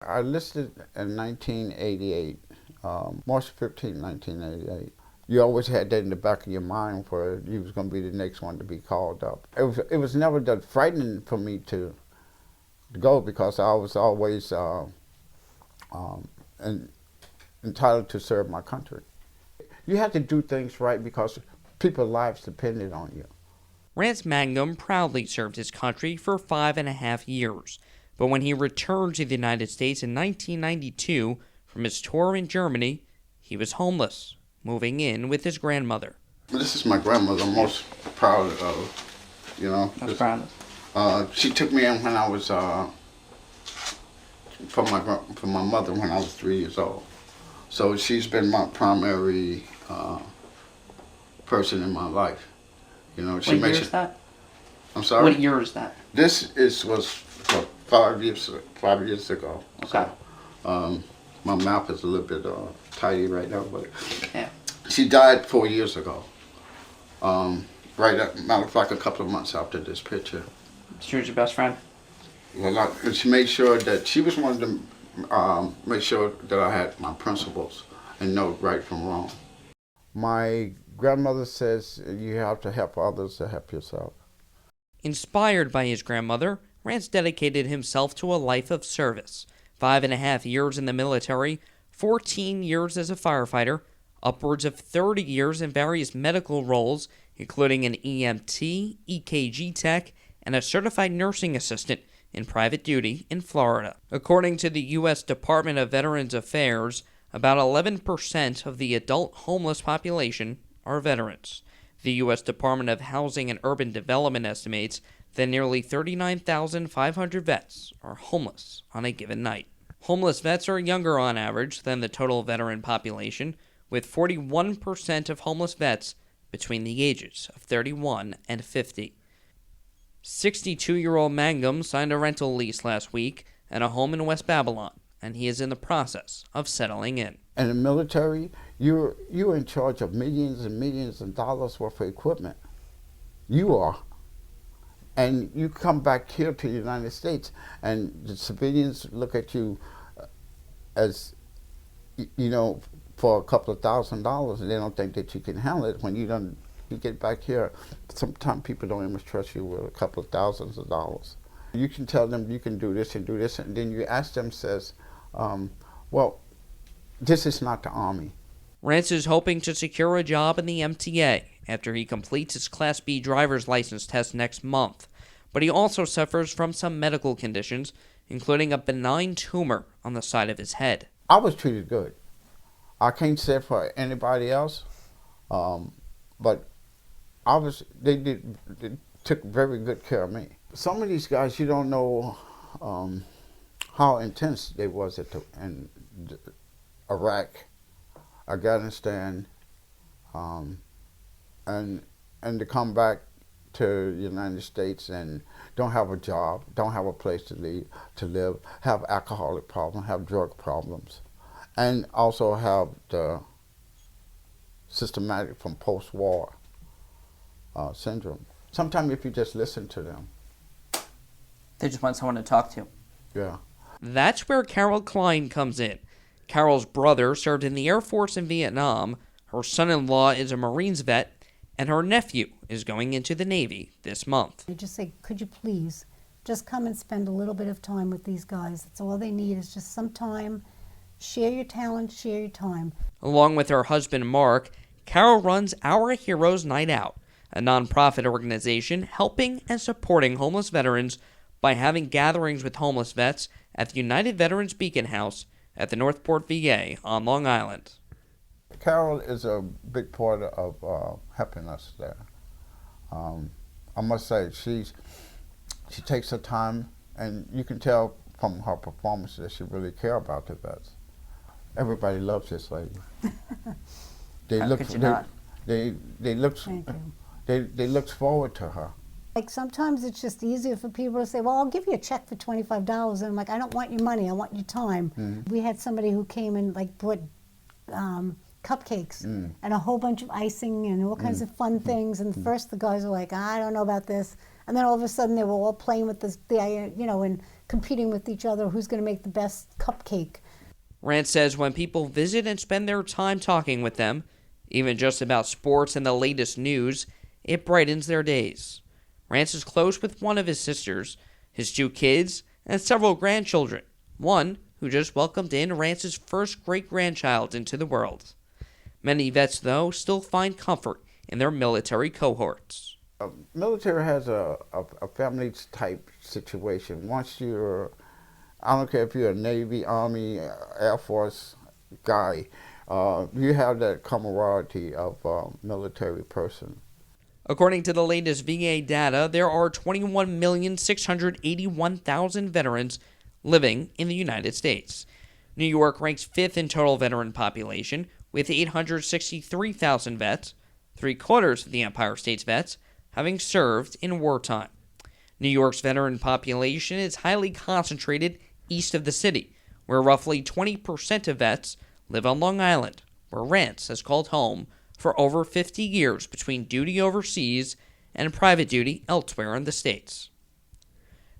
I listed in 1988, March 15, 1988. You always had that in the back of your mind where you was going to be the next one to be called up. It was never that frightening for me to go because I was always entitled to serve my country. You had to do things right because people's lives depended on you. Rance Mangum proudly served his country for 5.5 years, but when he returned to the United States in 1992 from his tour in Germany, he was homeless, moving in with his grandmother. This is my grandmother I'm most proud of, you know. That's proud. She took me in when I was, for my mother when I was 3 years old. So she's been my primary person in my life. You know, What year is that? I'm sorry? What year is that? This was 5 years ago. Okay. So, my mouth is a little bit tidy right now, but Yeah. she died 4 years ago. Matter of fact, a couple of months after this picture. She was your best friend? Well, and she made sure that she was one of them. Make sure that I had my principles and know right from wrong. My grandmother says you have to help others to help yourself. Inspired by his grandmother, Rance dedicated himself to a life of service. 5.5 years in the military, 14 years as a firefighter, upwards of 30 years in various medical roles, including an EMT, EKG tech, and a certified nursing assistant in private duty in Florida. According to the U.S. Department of Veterans Affairs, about 11% of the adult homeless population are veterans. The U.S. Department of Housing and Urban Development estimates that nearly 39,500 vets are homeless on a given night. Homeless vets are younger on average than the total veteran population, with 41% of homeless vets between the ages of 31 and 50. 62-year-old Mangum signed a rental lease last week at a home in West Babylon, and he is in the process of settling in. In the military, you're in charge of millions and millions of dollars worth of equipment. You are. And you come back here to the United States, and the civilians look at you as, you know, for a couple of $1,000s, and they don't think that you can handle it. When you get back here, sometimes people don't even trust you with a couple of thousands of dollars. You can tell them you can do this, and then you ask them, says, well, this is not the Army. Rance is hoping to secure a job in the MTA after he completes his Class B driver's license test next month, but he also suffers from some medical conditions, including a benign tumor on the side of his head. I was treated good. I can't say for anybody else, but they took very good care of me. Some of these guys, you don't know how intense they was in Iraq, Afghanistan, and to come back to the United States and don't have a job, don't have a place to live, have alcoholic problems, have drug problems, and also have the systematic from post-war syndrome. Sometimes if you just listen to them. They just want someone to talk to. Yeah. That's where Carol Klein comes in. Carol's brother served in the Air Force in Vietnam, her son-in-law is a Marines vet, and her nephew is going into the Navy this month. They just say, could you please just come and spend a little bit of time with these guys? That's all they need is just some time. Share your talent, share your time. Along with her husband, Mark, Carol runs Our Heroes Night Out, a nonprofit organization helping and supporting homeless veterans by having gatherings with homeless vets at the United Veterans Beacon House at the Northport VA on Long Island. Carol is a big part of helping us there. I must say, she takes her time, and you can tell from her performance that she really cares about the vets. Everybody loves this lady. They look forward to her. Like sometimes it's just easier for people to say, well, I'll give you a check for $25. And I'm like, I don't want your money, I want your time. Mm-hmm. We had somebody who came and brought cupcakes and a whole bunch of icing and all kinds of fun things. And first the guys were like, I don't know about this. And then all of a sudden they were all playing with this, and competing with each other who's going to make the best cupcake. Rance says when people visit and spend their time talking with them, even just about sports and the latest news, it brightens their days. Rance is close with one of his sisters, his 2 kids, and several grandchildren, one who just welcomed in Rance's first great-grandchild into the world. Many vets, though, still find comfort in their military cohorts. Military has a family type situation. Once you're, I don't care if you're a Navy, Army, Air Force guy, you have that camaraderie of a military person. According to the latest VA data, there are 21,681,000 veterans living in the United States. New York ranks 5th in total veteran population, with 863,000 vets, 3/4 of the Empire State's vets having served in wartime. New York's veteran population is highly concentrated east of the city, where roughly 20% of vets live on Long Island, where Rance has called home for over 50 years between duty overseas and private duty elsewhere in the States.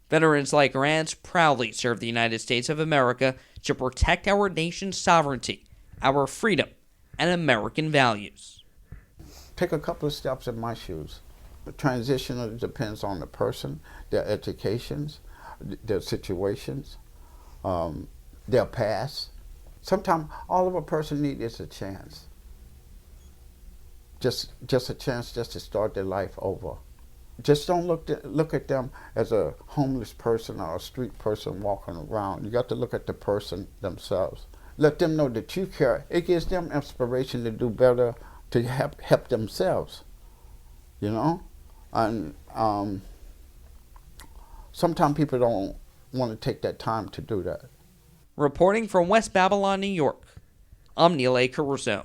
Veterans like Rance proudly serve the United States of America to protect our nation's sovereignty, our freedom, and American values. Take a couple of steps in my shoes. The transition depends on the person, their educations, their situations, their past. Sometimes all of a person needs is a chance. Just a chance just to start their life over. Just don't look at them as a homeless person or a street person walking around. You got to look at the person themselves. Let them know that you care. It gives them inspiration to do better, to help themselves, you know? And sometimes people don't want to take that time to do that. Reporting from West Babylon, New York, I'm Neil A. Carousso.